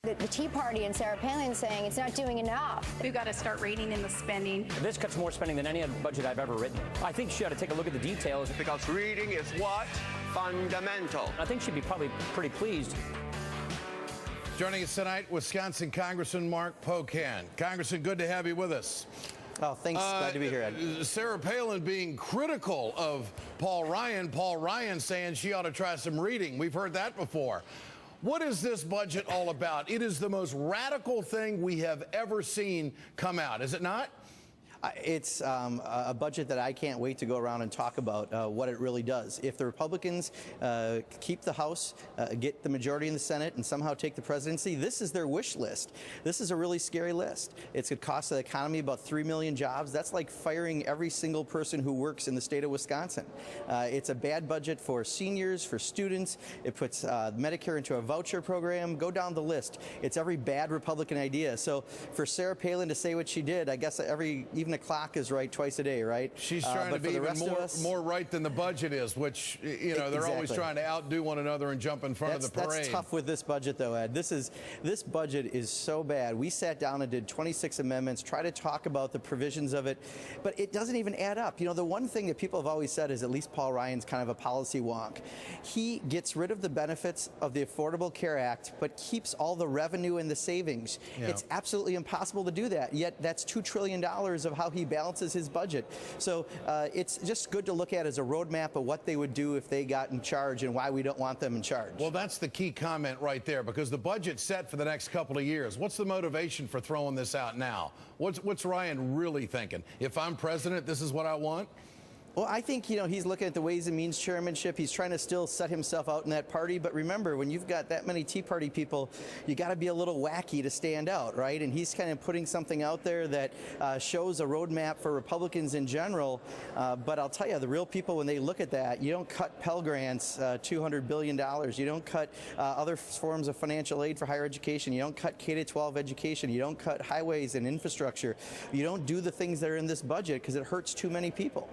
The Tea Party and Sarah Palin saying it's not doing enough. We've got to start reining in the spending. This cuts more spending than any other budget I've ever written. I think she ought to take a look at the details. Because reading is what? Fundamental. I think she'd be probably pretty pleased. Joining us tonight, Wisconsin Congressman Mark Pocan. Congressman, good to have you with us. Oh, thanks. Glad to be here, Ed. Sarah Palin being critical of Paul Ryan. Paul Ryan saying she ought to try some reading. We've heard that before. What is this budget all about? It is the most radical thing we have ever seen come out, is it not? It's a budget that I can't wait to go around and talk about what it really does. If the Republicans keep the House, get the majority in the Senate, and somehow take the presidency, this is their wish list. This is a really scary list. It's going to cost the economy about 3 million jobs. That's like firing every single person who works in the state of Wisconsin. It's a bad budget for seniors, for students. It puts Medicare into a voucher program. Go down the list. It's every bad Republican idea. So for Sarah Palin to say what she did, I guess even the clock is right twice a day, right? She's trying to be even more right than the budget is, which, you know, they're always trying to outdo one another and jump in front of the parade. That's tough with this budget, though, Ed. This budget is so bad. We sat down and did 26 amendments, try to talk about the provisions of it, but it doesn't even add up. You know, the one thing that people have always said is at least Paul Ryan's kind of a policy wonk. He gets rid of the benefits of the Affordable Care Act, but keeps all the revenue and the savings. Yeah. It's absolutely impossible to do that, yet that's $2 trillion of how he balances his budget. So it's just good to look at as a roadmap of what they would do if they got in charge and why we don't want them in charge. Well, that's the key comment right there, because the budget's set for the next couple of years. What's the motivation for throwing this out now? What's Ryan really thinking? If I'm president, this is what I want? Well, I think, you know, he's looking at the Ways and Means chairmanship. He's trying to still set himself out in that party. But remember, when you've got that many Tea Party people, you got to be a little wacky to stand out, right? And he's kind of putting something out there that shows a roadmap for Republicans in general. But I'll tell you, the real people, when they look at that, you don't cut Pell Grants, $200 billion. You don't cut other forms of financial aid for higher education. You don't cut K-12 education. You don't cut highways and infrastructure. You don't do the things that are in this budget because it hurts too many people.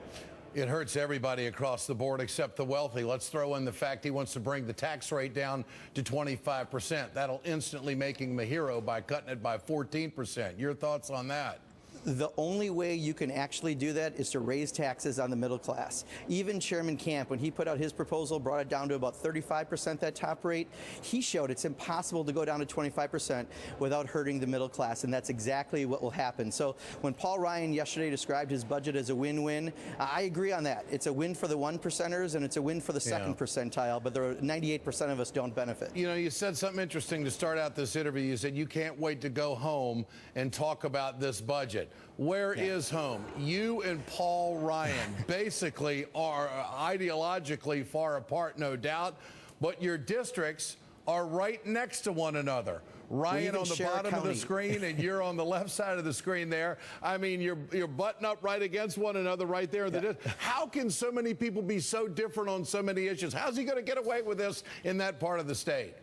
It hurts everybody across the board except the wealthy. Let's throw in the fact he wants to bring the tax rate down to 25%. That'll instantly make him a hero by cutting it by 14%. Your thoughts on that? The only way you can actually do that is to raise taxes on the middle class. Even Chairman Camp, when he put out his proposal, brought it down to about 35%, that top rate. He showed it's impossible to go down to 25% without hurting the middle class, and that's exactly what will happen. So when Paul Ryan yesterday described his budget as a win-win, I agree on that. It's a win for the 1%ers, and it's a win for the second percentile, but there are 98% of us don't benefit. You know, you said something interesting to start out this interview. You said you can't wait to go home and talk about this budget. Where is home? You and Paul Ryan basically are ideologically far apart, no doubt, but your districts are right next to one another. Ryan on the bottom of the screen, and you're on the left side of the screen there. I mean, you're butting up right against one another right there. How can so many people be so different on so many issues? How's he going to get away with this in that part of the state?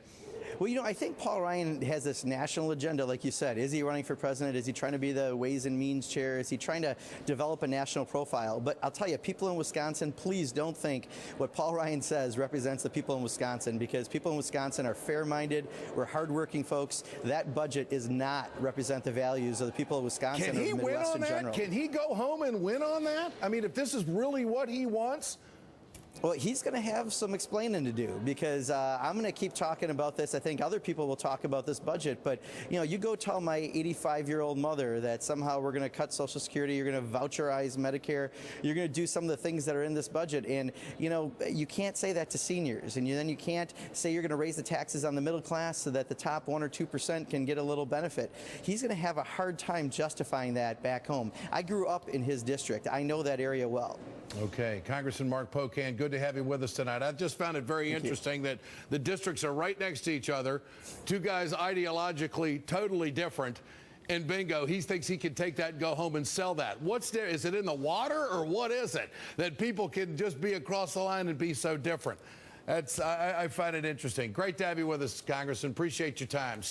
Well, you know, I think Paul Ryan has this national agenda, like you said. Is he running for president? Is he trying to be the Ways and Means chair? Is he trying to develop a national profile? But I'll tell you, people in Wisconsin, please don't think what Paul Ryan says represents the people in Wisconsin, because people in Wisconsin are fair-minded. We're hardworking folks. That budget is not represent the values of the people of Wisconsin. Can he win on that? Can he go home and win on that? I mean, if this is really what he wants? Well, he's going to have some explaining to do, because I'm going to keep talking about this. I think other people will talk about this budget. But, you know, you go tell my 85-year-old mother that somehow we're going to cut Social Security, you're going to voucherize Medicare, you're going to do some of the things that are in this budget. And, you know, you can't say that to seniors. And then you can't say you're going to raise the taxes on the middle class so that the top 1 or 2% can get a little benefit. He's going to have a hard time justifying that back home. I grew up in his district. I know that area well. Okay. Congressman Mark Pocan, good to have you with us tonight. I just found it very interesting that the districts are right next to each other, two guys ideologically totally different, and bingo, he thinks he can take that and go home and sell that. What's there? Is it in the water, or what is it that people can just be across the line and be so different? I find it interesting. Great to have you with us, Congressman. Appreciate your time.